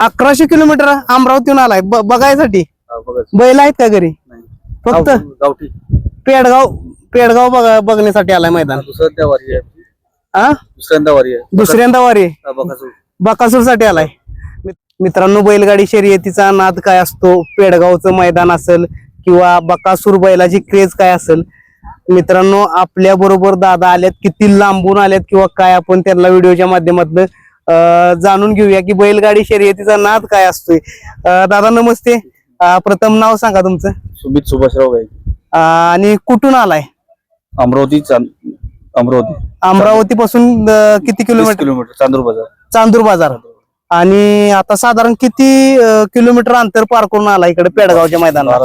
1100 kilometre अमरावतीहून आलाय बघायसाठी. बैल आहेत का घरी? फक्त गावठी पेडगाव बघण्यासाठी आलाय मैदान. दुसऱ्यांदा वारी आहे. हा दुसऱ्यांदा वारी बकासूर साठी आलाय. मित्रांनो, बैलगाडी शर्यतीचा नाद काय असतो, पेडगावचं मैदान असेल किंवा बकासूर बैलाची क्रेज काय असेल, मित्रांनो आपल्या बरोबर दादा आल्यात, किती लांबून आल्यात किंवा काय, आपण त्यांना व्हिडिओच्या माध्यमातून जाणून घेऊया की बैलगाडी शर्यतीचा नाद काय असतोय. दादा नमस्ते. प्रथम नाव सांगा तुमचं. सुमित सुभाषराव गायक. आणि कुठून आलाय? अमरावती पासून किती किलोमीटर? चांदूर बाजार. आणि आता साधारण किती किलोमीटर अंतर पार करून आला इकडे पेडगावच्या मैदानात?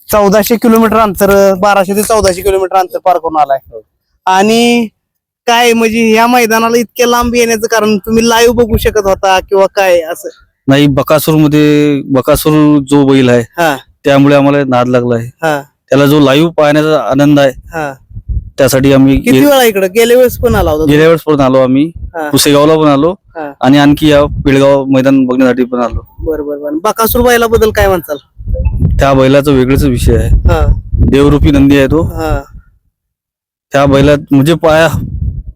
1400 किलोमीटर अंतर, 1200 ते 1400 किलोमीटर अंतर पार करून आलाय. आणि काय म्हणजे या मैदानाला इतक्या लांब येण्याचं कारण, तुम्ही लाईव्ह बघू शकत होता किंवा काय असं? नाही, बकासूर जो बैल आहे त्यामुळे आम्हाला नाद लागलाय. त्याला जो लाईव्ह पाहण्याचा आनंद आहे त्यासाठी आम्ही किती वेळा इकडे गेल्या वेळेस पण आला होता? गेल्या वेळेस पण आलो आम्ही, पुसेगावला पण आलो आणि आणखी या पेडगाव मैदान बघण्यासाठी पण आलो. बरोबर. बकासूर बैलाबद्दल काय म्हणताल? त्या बैलाचा वेगळाच विषय आहे. देवरूपी नंदी आहे तो. त्या बैलात म्हणजे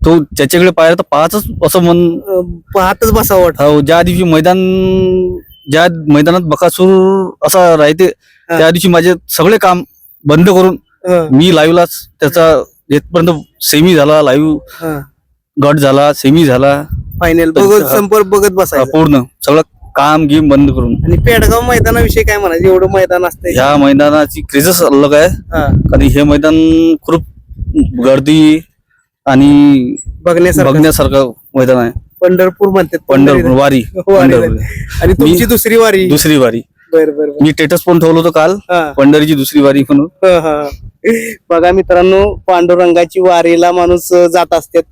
तो त्याच्याकडे पाहिलं तर पाहतच असं मन पाहतच बसावं वाटतं. ज्या दिवशी ज्या मैदानात बकासूर असा राहते त्या दिवशी माझे सगळे काम बंद करून मी लाईव्हलाच त्याचा येतपर्यंत सेमी झाला, लाईव्ह गट झाला, सेमी झाला, फायनल संपर्क बघत बसायचं पूर्ण सगळं काम गेम बंद करून. आणि पेडगाव मैदानाविषयी काय म्हणायचं? एवढं मैदान असतं, ह्या मैदानाची क्रेजच अलग आहे. कारण हे मैदान खूप गर्दी आणि बघण्यासारखं मैदान आहे. पंढरपूर म्हणतात, पंढरपूर वारी. आणि तुमची दुसरी वारी. मी स्टेटस पण ठेवलं होतं काल, पंढरीची दुसरी वारी म्हणून. बघा मित्रांनो, पांडुरंगाची वारीला माणूस जात असतात.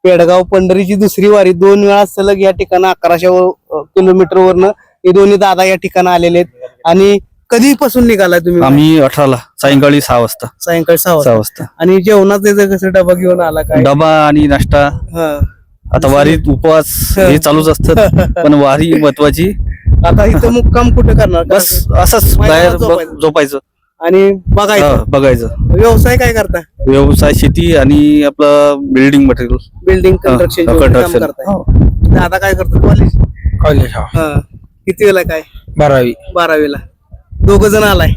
पेडगाव पंढरीची दुसरी वारी 2 वेळा सलग या ठिकाणी 1100 किलोमीटर वरनं हे दोन्ही दादा या ठिकाणी आलेले आहेत. आणि कधीपासून निघालाय तुम्ही? आम्ही 18ला सायंकाळी 6 वाजता. सायंकाळी 6 वाजता. आणि जेवणाचा कसं डबा घेऊन आला? काय डबा आणि नाश्ता. आता वारीत उपवास हे चालूच असतात, पण वारी महत्वाची. आता इथं मुक्काम कुठं करणार? बस असंच बाहेर झोपायचं आणि बघायचं. व्यवसाय काय करता? व्यवसाय शेती आणि आपलं बिल्डिंग मटेरियल, बिल्डिंग कंस्ट्रक्शन. दादा काय करतो? कॉलेज. किती वेळा? काय 12वीला. दोघ जण आलाय?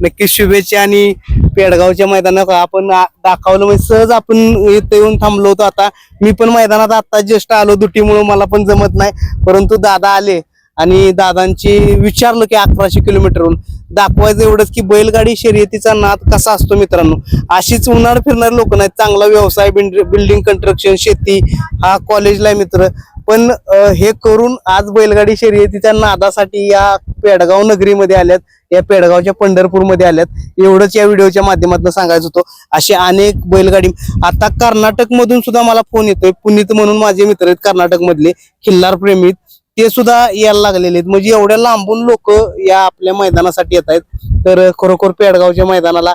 नक्कीच शुभेच्छा. आणि पेडगावच्या मैदानात आपण दाखवलं म्हणजे सहज आपण इथे येऊन थांबलो होतो. आता मी पण मैदानात आता जस्ट आलो, दुटीमुळे मला पण जमत नाही, परंतु दादा आले आणि दादांची विचारलं की 1100 किलोमीटरहून दाखवायचं एवढंच की बैलगाडी शर्यतीचा नाद कसा असतो. मित्रांनो, अशीच उन्हाळ फिरणारे लोक नाहीत. चांगला व्यवसाय, बिल्डिंग कंस्ट्रक्शन, शेती, हा कॉलेजला आहे मित्र, पण हे करून आज बैलगाडी शर्यतीच्या नादासाठी या पेडगाव नगरीमध्ये आल्यात, या पेडगावच्या पंढरपूरमध्ये आल्यात. एवढंच या व्हिडिओच्या माध्यमातून सांगायचं होतं. असे अनेक बैलगाडी, आता कर्नाटक मधून सुद्धा मला फोन येतोय. पुनीत म्हणून माझे मित्र आहेत कर्नाटक मधले, खिल्लार प्रेमीत, ते सुद्धा यायला लागलेले आहेत. म्हणजे एवढ्या लांबून लोक या आपल्या मैदानासाठी येत आहेत. तर खरोखर पेडगावच्या मैदानाला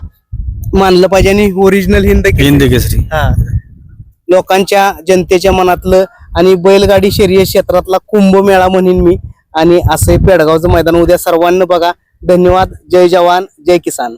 मानलं पाहिजे. आणि ओरिजिनल हिंद केसरी लोकांच्या, जनतेच्या मनातलं आणि बैलगाडी शर्यत क्षेत्रातला कुंभमेळा म्हणेन मी. आणि असं पेडगावचं मैदान उद्या सर्वांना बघा. धन्यवाद. जय जवान, जय किसान.